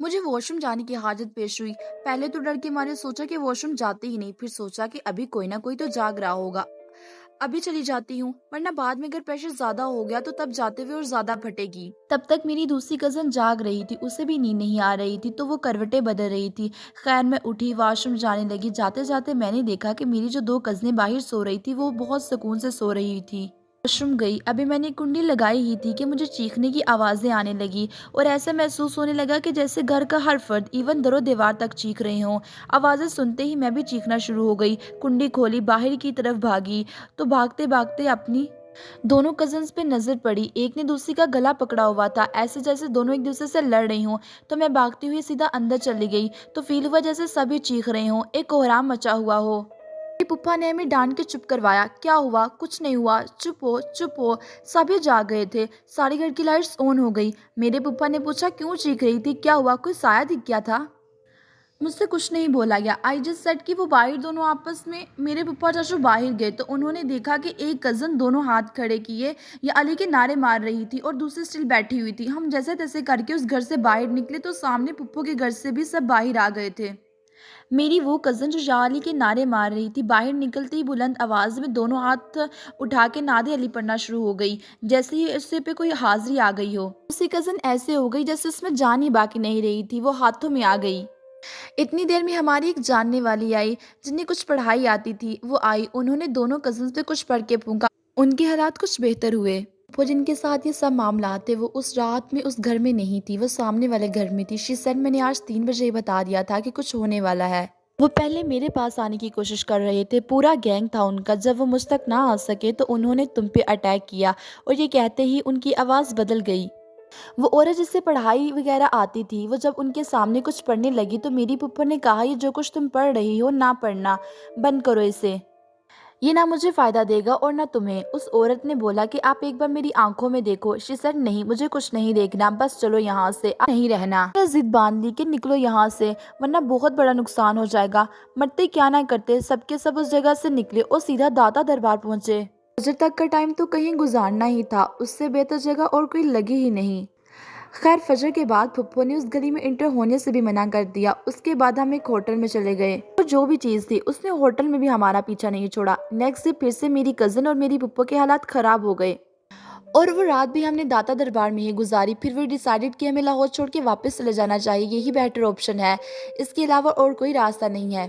مجھے wash room جانے کی حاجت پیش ہوئی۔ پہلے تو ڈر کے مارے سوچا کہ واش روم جاتے ہی نہیں، پھر سوچا کہ ابھی کوئی نہ کوئی تو جاگ رہا ہوگا، ابھی چلی جاتی ہوں، ورنہ بعد میں اگر پریشر زیادہ ہو گیا تو تب جاتے ہوئے اور زیادہ پھٹے گی۔ تب تک میری دوسری کزن جاگ رہی تھی، اسے بھی نیند نہیں آ رہی تھی تو وہ کروٹیں بدل رہی تھی۔ خیر میں اٹھی، واش روم جانے لگی۔ جاتے جاتے میں نے دیکھا کہ میری جو دو کزنیں باہر سو رہی تھی وہ بہت سکون سے سو رہی تھی۔ واش روم گئی، ابھی میں نے کنڈی لگائی ہی تھی کہ مجھے چیخنے کی آوازیں آنے لگی اور ایسا محسوس ہونے لگا کہ جیسے گھر کا ہر فرد ایون در و دیوار تک چیخ رہے ہوں۔ آوازیں سنتے ہی میں بھی چیخنا شروع ہو گئی، کنڈی کھولی، باہر کی طرف بھاگی تو بھاگتے بھاگتے اپنی دونوں کزنز پہ نظر پڑی۔ ایک نے دوسری کا گلا پکڑا ہوا تھا، ایسے جیسے دونوں ایک دوسرے سے لڑ رہی ہوں۔ تو میں بھاگتی ہوئی سیدھا اندر چلی گئی تو فیل ہوا جیسے سبھی چیخ رہے ہوں، ایک کوہرام مچا ہوا ہو۔ میری پھپھا نے ہمیں ڈانٹ کے چپ کروایا۔ کیا ہوا؟ کچھ نہیں ہوا، چپ ہو چپ ہو۔ سبھی جاگ گئے تھے، سارے گھر کی لائٹس آن ہو گئی۔ میرے پھپھا نے پوچھا کیوں چیخ رہی تھی، کیا ہوا، کوئی سایہ دکھ گیا تھا؟ مجھ سے کچھ نہیں بولا گیا۔ آئی جسٹ سیڈ کہ وہ باہر دونوں آپس میں، میرے پھپھا چاچو باہر گئے تو انہوں نے دیکھا کہ ایک کزن دونوں ہاتھ کھڑے کیے یا علی کے نعرے مار رہی تھی اور دوسری اسٹل بیٹھی ہوئی تھی۔ ہم جیسے تیسے کر کے اس گھر سے باہر نکلے تو سامنے پھپھو کے گھر سے بھی سب باہر آ گئے تھے۔ میری وہ کزن جو یا علی کے نعرے مار رہی تھی باہر نکلتے ہی بلند آواز میں دونوں ہاتھ اٹھا کے ناد علی پڑھنا شروع ہو گئی، جیسے ہی اس سے پہ کوئی حاضری آ گئی ہو۔ دوسری کزن ایسے ہو گئی جیسے اس میں جان ہی باقی نہیں رہی تھی، وہ ہاتھوں میں آ گئی۔ اتنی دیر میں ہماری ایک جاننے والی آئی جنہیں کچھ پڑھائی آتی تھی، وہ آئی، انہوں نے دونوں کزنز پہ کچھ پڑھ کے پھونکا، ان کے حالات کچھ بہتر ہوئے۔ وہ جن کے ساتھ یہ سب معاملات تھے وہ اس رات میں اس گھر میں نہیں تھی، وہ سامنے والے گھر میں تھی۔ شی سیڈ میں نے آج 3 بجے ہی بتا دیا تھا کہ کچھ ہونے والا ہے۔ وہ پہلے میرے پاس آنے کی کوشش کر رہے تھے، پورا گینگ تھا ان کا۔ جب وہ مجھ تک نہ آ سکے تو انہوں نے تم پہ اٹیک کیا، اور یہ کہتے ہی ان کی آواز بدل گئی۔ وہ عورت جس سے پڑھائی وغیرہ آتی تھی، وہ جب ان کے سامنے کچھ پڑھنے لگی تو میری پھپھو نے کہا یہ جو کچھ تم پڑھ رہی ہو نہ پڑھنا، بند کرو اسے، یہ نہ مجھے فائدہ دے گا اور نہ تمہیں۔ اس عورت نے بولا کہ آپ ایک بار میری آنکھوں میں دیکھو۔ شی سیڈ نہیں، مجھے کچھ نہیں دیکھنا، بس چلو یہاں سے، آپ نہیں رہنا۔ میں ضد باندھ لی کہ نکلو یہاں سے ورنہ بہت بڑا نقصان ہو جائے گا۔ مرتے کیا نہ کرتے، سب کے سب اس جگہ سے نکلے اور سیدھا داتا دربار پہنچے۔ فجر تک کا ٹائم تو کہیں گزارنا ہی تھا، اس سے بہتر جگہ اور کوئی لگی ہی نہیں۔ خیر فجر کے بعد پھپھو نے اس گلی میں انٹر ہونے سے بھی منع کر دیا۔ اس کے بعد ہم ایک ہوٹل میں چلے گئے اور جو بھی چیز تھی اس نے ہوٹل میں بھی ہمارا پیچھا نہیں چھوڑا۔ نیکسٹ ڈے پھر سے میری کزن اور میری پھپھو کے حالات خراب ہو گئے اور وہ رات بھی ہم نے داتا دربار میں ہی گزاری۔ پھر وہ ڈیسائیڈڈ کہ ہمیں لاہور چھوڑ کے واپس چلے جانا چاہیے، یہی بیٹر آپشن ہے، اس کے علاوہ اور کوئی راستہ نہیں ہے۔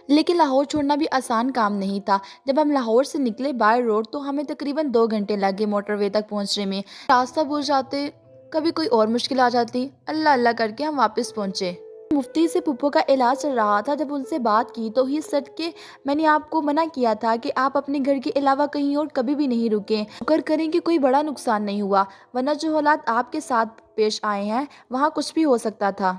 لیکن لاہور چھوڑنا بھی آسان کام نہیں تھا۔ جب ہم لاہور سے نکلے بائی روڈ تو ہمیں تقریباً 2 گھنٹے لگ گئے موٹر وے تک پہنچنے میں۔ راستہ بھول جاتے، کبھی کوئی اور مشکل آ جاتی، اللہ اللہ کر کے ہم واپس پہنچے۔ مفتی سے پھپھو کا علاج چل رہا تھا، جب ان سے بات کی تو ہی سٹ کے میں نے آپ کو منع کیا تھا کہ آپ اپنے گھر کے علاوہ کہیں اور کبھی بھی نہیں رکیں، شکر کریں کہ کوئی بڑا نقصان نہیں ہوا، ورنہ جو حالات آپ کے ساتھ پیش آئے ہیں وہاں کچھ بھی ہو سکتا تھا۔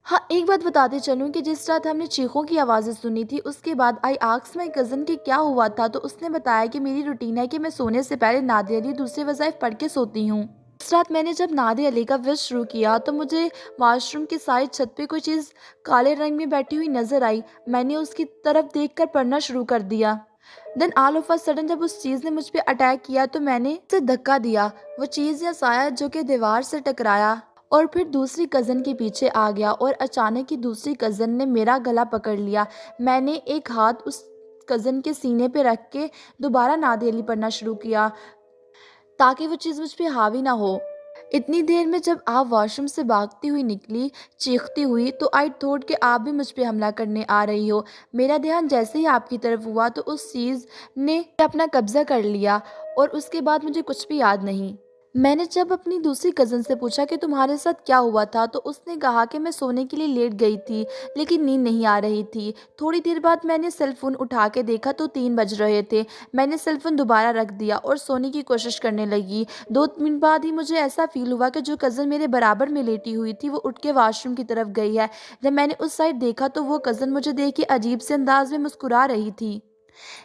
ہاں ایک بات بتاتے چلوں کہ جس رات ہم نے چیخوں کی آوازیں سنی تھی اس کے بعد آئی آسکڈ مائی کزن کہ کیا ہوا تھا تو اس نے بتایا کہ میری روٹین ہے کہ میں سونے سے پہلے نعت علی دوسرے وظائف پڑھ کے سوتی ہوں۔ اس رات میں نے جب نعت علی کا ورد شروع کیا تو مجھے واش روم کی سائڈ چھت پہ کوئی چیز کالے رنگ میں بیٹھی ہوئی نظر آئی، میں نے اس کی طرف دیکھ کر پڑھنا شروع کر دیا۔ دین آل آف اے سڈن جب اس چیز نے مجھ پہ اٹیک کیا تو میں نے اسے دھکا دیا، وہ چیز یا سایہ جو کہ دیوار سے ٹکرایا اور پھر دوسری کزن کے پیچھے آ گیا اور اچانک ہی دوسری کزن نے میرا گلا پکڑ لیا۔ میں نے ایک ہاتھ اس کزن کے سینے پہ رکھ کے دوبارہ نعت علی پڑھنا شروع کیا تاکہ وہ چیز مجھ پہ حاوی نہ ہو۔ اتنی دیر میں جب آپ واش روم سے بھاگتی ہوئی نکلی چیختی ہوئی تو آئی تھوٹ کہ آپ بھی مجھ پہ حملہ کرنے آ رہی ہو۔ میرا دھیان جیسے ہی آپ کی طرف ہوا تو اس چیز نے اپنا قبضہ کر لیا اور اس کے بعد مجھے کچھ بھی یاد نہیں۔ میں نے جب اپنی دوسری کزن سے پوچھا کہ تمہارے ساتھ کیا ہوا تھا تو اس نے کہا کہ میں سونے کے لیے لیٹ گئی تھی لیکن نیند نہیں آ رہی تھی۔ تھوڑی دیر بعد میں نے سیل فون اٹھا کے دیکھا تو 3 بج رہے تھے، میں نے سیل فون دوبارہ رکھ دیا اور سونے کی کوشش کرنے لگی۔ 2 منٹ بعد ہی مجھے ایسا فیل ہوا کہ جو کزن میرے برابر میں لیٹی ہوئی تھی وہ اٹھ کے واش روم کی طرف گئی ہے۔ جب میں نے اس سائڈ دیکھا تو وہ کزن مجھے دیکھ کے عجیب سے انداز میں مسکرا رہی تھی۔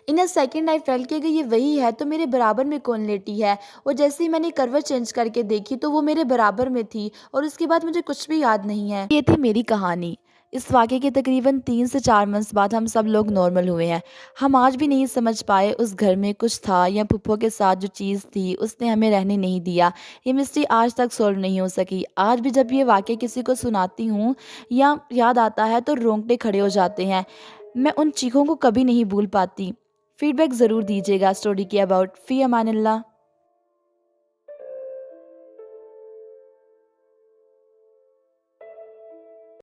ان اے سیکنڈ آئی فیلٹ کہ اگر یہ وہی ہے تو میرے برابر میں کون لیٹی ہے، اور جیسے ہی میں نے کروٹ چینج کر کے دیکھی تو وہ میرے برابر میں تھی اور اس کے بعد مجھے کچھ بھی یاد نہیں ہے۔ یہ تھی میری کہانی۔ اس واقعے کے تقریباً 3 سے 4 منتھس بعد ہم سب لوگ نارمل ہوئے ہیں۔ ہم آج بھی نہیں سمجھ پائے اس گھر میں کچھ تھا یا پھپھو کے ساتھ جو چیز تھی اس نے ہمیں رہنے نہیں دیا۔ یہ مسٹری آج تک سولو نہیں ہو سکی۔ آج بھی جب یہ واقعہ کسی کو سناتی ہوں یا یاد آتا ہے تو رونگٹے کھڑے ہو جاتے ہیں۔ میں ان چیخوں کو کبھی نہیں بھول پاتی۔ فیڈ بیک ضرور دیجیے گا اسٹوری کے اباؤٹ۔ فی امان اللہ۔